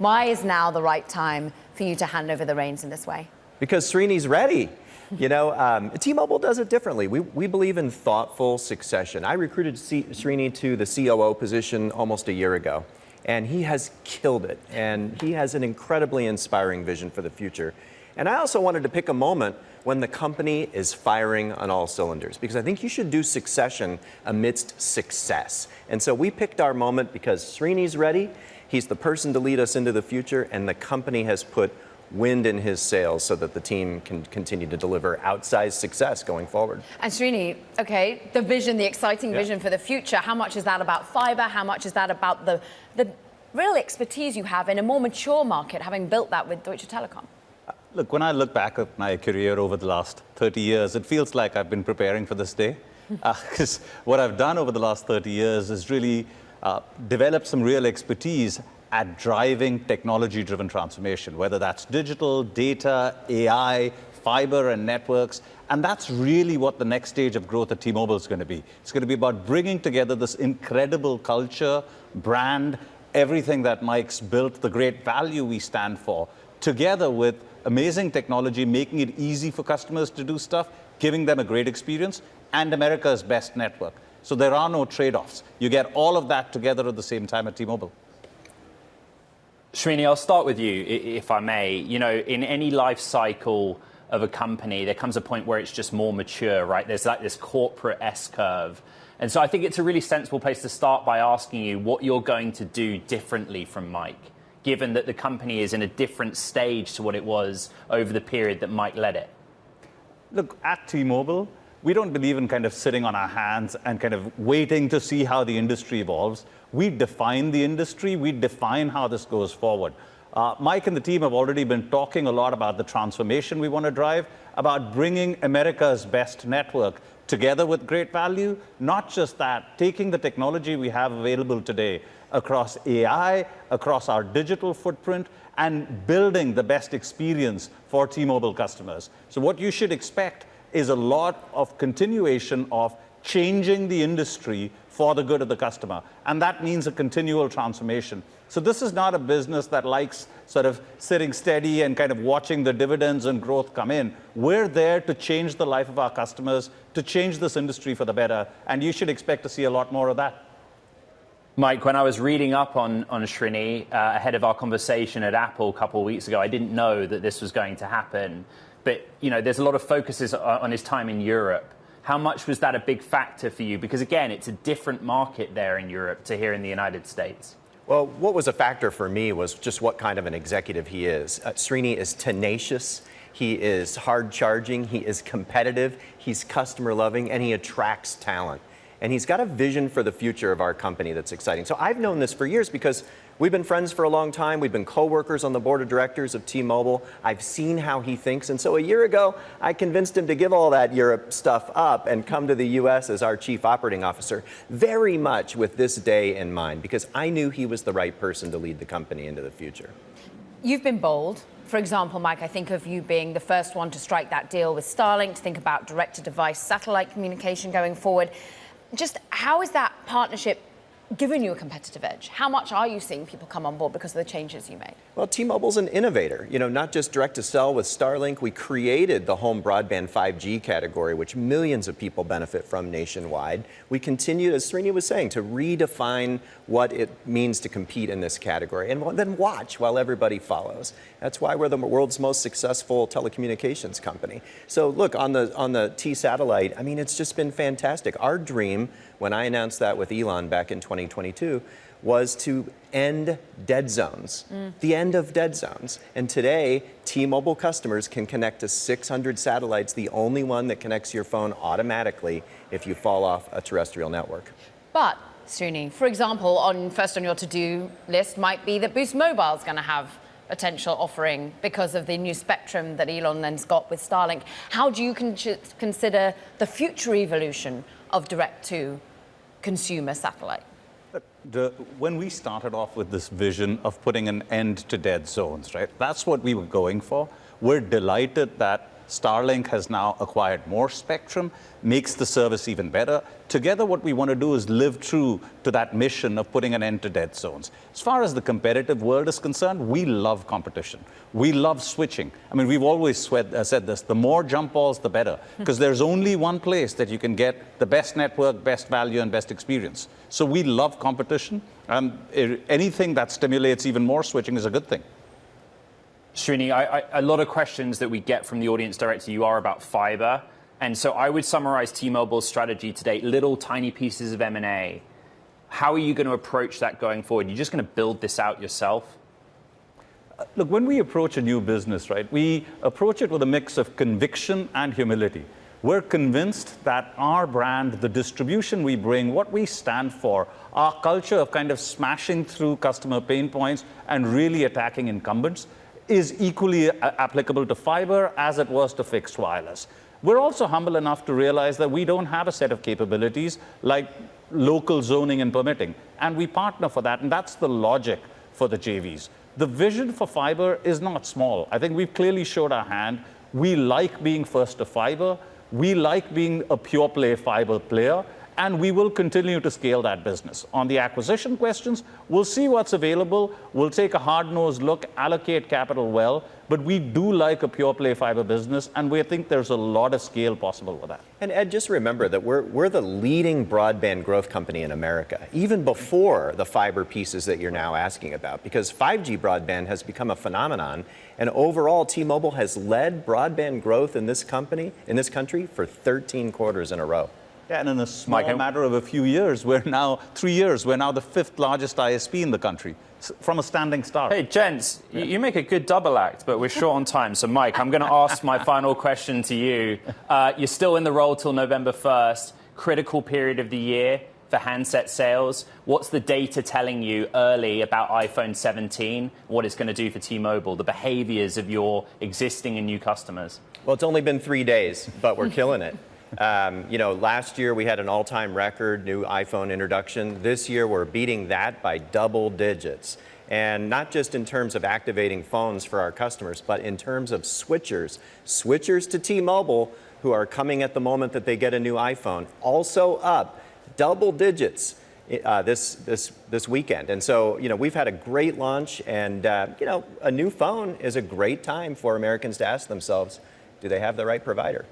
Why is now the right time for you to hand over the reins in this way? Because Srini's ready. You know, T-Mobile does it differently. We believe in thoughtful succession. I recruited Srini to the COO position almost a year ago, and he has killed it. And he has an incredibly inspiring vision for the future. And I also wanted to pick a moment when the company is firing on all cylinders, because I think you should do succession amidst success. And so we picked our moment because Srini's ready. He's the person to lead us into the future, and the company has put wind in his sails so that the team can continue to deliver outsized success going forward. And Srini, okay, the vision, the exciting vision for the future, how much is that about fiber? How much is that about the real expertise you have in a more mature market, having built that with Deutsche Telekom? Look, when I look back at my career over the last 30 years, it feels like I've been preparing for this day. Because what I've done over the last 30 years is really develop some real expertise at driving technology-driven transformation, whether that's digital, data, AI, fiber and networks. And that's really what the next stage of growth at T-Mobile is going to be. It's going to be about bringing together this incredible culture, brand, everything that Mike's built, the great value we stand for, together with amazing technology, making it easy for customers to do stuff, giving them a great experience, and America's best network. So there are no trade-offs. You get all of that together at the same time at T-Mobile. Srini, I'll start with you, if I may. You know, in any life cycle of a company, there comes a point where it's just more mature, right? There's like this corporate S-curve. And so I think it's a really sensible place to start by asking you what you're going to do differently from Mike, given that the company is in a different stage to what it was over the period that Mike led it. Look, at T-Mobile, we don't believe in kind of sitting on our hands and kind of waiting to see how the industry evolves. We define the industry. We define how this goes forward. Mike and the team have already been talking a lot about the transformation we want to drive, about bringing America's best network together with great value. Not just that, taking the technology we have available today across AI, across our digital footprint, and building the best experience for T-Mobile customers. So what you should expect is a lot of continuation of changing the industry for the good of the customer. And that means a continual transformation. So this is not a business that likes sort of sitting steady and kind of watching the dividends and growth come in. We're there to change the life of our customers, to change this industry for the better. And you should expect to see a lot more of that. Mike, when I was reading up on Srini ahead of our conversation at Apple a couple of weeks ago, I didn't know that this was going to happen. But, you know, there's a lot of focuses on his time in Europe. How much was that a big factor for you? Because, again, it's a different market there in Europe to here in the United States. Well, what was a factor for me was just what kind of an executive he is. Srini is tenacious. He is hard-charging. He is competitive. He's customer-loving, and he attracts talent. And he's got a vision for the future of our company that's exciting. So I've known this for years because we've been friends for a long time. We've been co-workers on the board of directors of T-Mobile. I've seen how he thinks. And so a year ago, I convinced him to give all that Europe stuff up and come to the U.S. as our chief operating officer, very much with this day in mind, because I knew he was the right person to lead the company into the future. You've been bold. For example, Mike, I think of you being the first one to strike that deal with Starlink, to think about direct-to-device satellite communication going forward. Just how is that partnership given you a competitive edge? How much are you seeing people come on board because of the changes you made? Well, T-Mobile's an innovator. You know, not just direct to cell with Starlink. We created the home broadband 5G category, which millions of people benefit from nationwide. We continue, as Srini was saying, to redefine what it means to compete in this category and then watch while everybody follows. That's why we're the world's most successful telecommunications company. So look, on the T-Satellite, I mean, it's just been fantastic. Our dream, when I announced that with Elon back in 2022, was to end dead zones, the end of dead zones. And today, T-Mobile customers can connect to 600 satellites, the only one that connects your phone automatically if you fall off a terrestrial network. But, Srini, for example, first on your to-do list might be that Boost Mobile is going to have potential offering because of the new spectrum that Elon then's got with Starlink. How do you consider the future evolution of direct-to-consumer satellite? When we started off with this vision of putting an end to dead zones, right? That's what we were going for. We're delighted that Starlink has now acquired more spectrum, makes the service even better. Together, what we want to do is live true to that mission of putting an end to dead zones. As far as the competitive world is concerned, we love competition. We love switching. I mean, we've always said this, the more jump balls, the better, because there's only one place that you can get the best network, best value, and best experience. So we love competition, and anything that stimulates even more switching is a good thing. Srini, a lot of questions that we get from the audience direct to you are about fiber. And so I would summarize T-Mobile's strategy today, little tiny pieces of M&A. How are you going to approach that going forward? You're just going to build this out yourself? Look, when we approach a new business, right, we approach it with a mix of conviction and humility. We're convinced that our brand, the distribution we bring, what we stand for, our culture of kind of smashing through customer pain points and really attacking incumbents is equally applicable to fiber as it was to fixed wireless. We're also humble enough to realize that we don't have a set of capabilities like local zoning and permitting, and we partner for that, and that's the logic for the JVs. The vision for fiber is not small. I think we've clearly showed our hand. We like being first to fiber. We like being a pure play fiber player, and we will continue to scale that business. On the acquisition questions, we'll see what's available. We'll take a hard-nosed look, allocate capital well, but we do like a pure play fiber business, and we think there's a lot of scale possible with that. And Ed, just remember that we're the leading broadband growth company in America, even before the fiber pieces that you're now asking about, because 5G broadband has become a phenomenon, and overall, T-Mobile has led broadband growth in this country for 13 quarters in a row. Yeah, and in a small matter of a few years, we're now 3 years, we're now the 5th largest ISP in the country, from a standing start. Hey, gents, you make a good double act, but we're short on time. So, Mike, I'm going to ask my final question to you. You're still in the role till November 1st, critical period of the year for handset sales. What's the data telling you early about iPhone 17, what it's going to do for T-Mobile, the behaviors of your existing and new customers? Well, it's only been 3 days, but we're killing it. Last year we had an all-time record new iPhone introduction. This year we're beating that by double digits. And not just in terms of activating phones for our customers, but in terms of switchers to T-Mobile who are coming at the moment that they get a new iPhone, also up double digits this weekend. And so, we've had a great launch, and, a new phone is a great time for Americans to ask themselves, do they have the right provider?